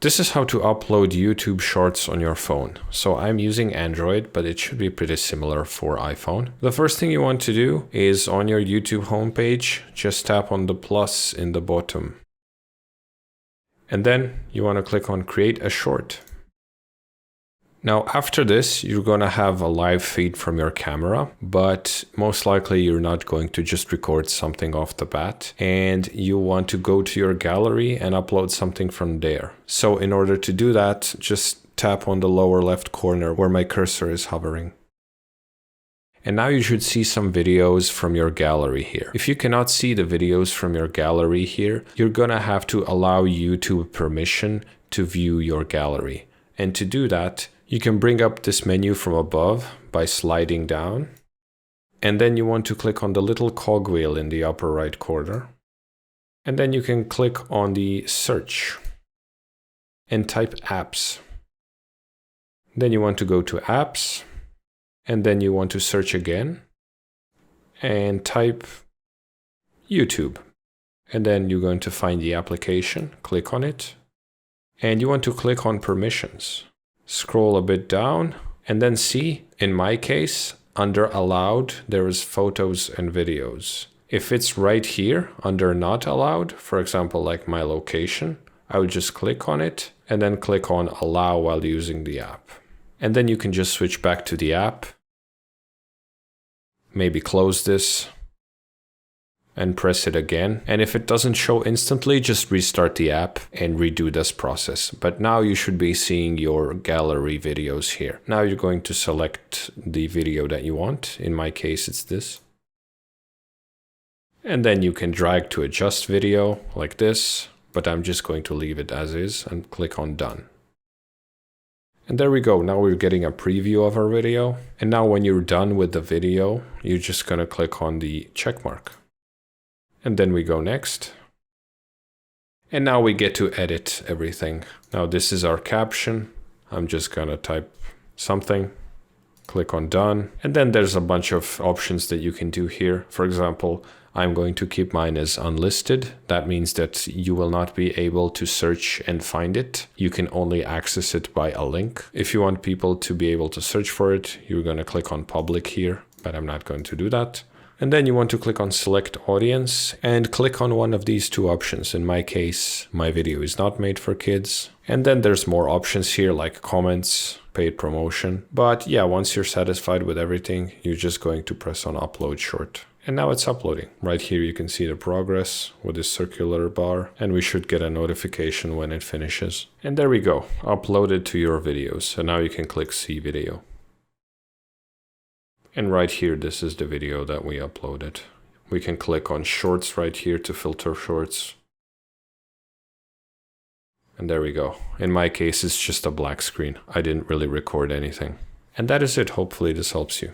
This is how to upload YouTube Shorts on your phone. So I'm using Android, but it should be pretty similar for iPhone. The first thing you want to do is on your YouTube homepage, just tap on the plus in the bottom. And then you want to click on Create a Short. Now, after this, you're going to have a live feed from your camera, but most likely you're not going to just record something off the bat, and you want to go to your gallery and upload something from there. So in order to do that, just tap on the lower left corner where my cursor is hovering. And now you should see some videos from your gallery here. If you cannot see the videos from your gallery here, you're going to have to allow YouTube permission to view your gallery. And to do that, you can bring up this menu from above by sliding down. And then you want to click on the little cogwheel in the upper right corner. And then you can click on the search and type apps. Then you want to go to apps. And then you want to search again and type YouTube. And then you're going to find the application, click on it. And you want to click on permissions. Scroll a bit down and then see, in my case, under allowed, there is photos and videos. If it's right here under not allowed, for example, like my location, I would just click on it and then click on allow while using the app. And then you can just switch back to the app, maybe close this and press it again. And if it doesn't show instantly, just restart the app and redo this process. But now you should be seeing your gallery videos here. Now you're going to select the video that you want. In my case, it's this. And then you can drag to adjust video like this, but I'm just going to leave it as is and click on done. And there we go. Now we're getting a preview of our video. And now when you're done with the video, you're just going to click on the check mark. And then we go next. And now we get to edit everything. Now this is our caption. I'm just gonna type something, click on done. And then there's a bunch of options that you can do here. For example, I'm going to keep mine as unlisted. That means that you will not be able to search and find it. You can only access it by a link. If you want people to be able to search for it, you're gonna click on public here, but I'm not going to do that. And then you want to click on select audience and click on one of these two options. In my case, my video is not made for kids. And then there's more options here like comments, paid promotion. But yeah, once you're satisfied with everything, you're just going to press on upload short. And now it's uploading. Right here you can see the progress with this circular bar, and we should get a notification when it finishes. And there we go, uploaded to your videos. So now you can click see video. And right here, this is the video that we uploaded. We can click on shorts right here to filter shorts. And there we go. In my case, it's just a black screen. I didn't really record anything. And that is it. Hopefully this helps you.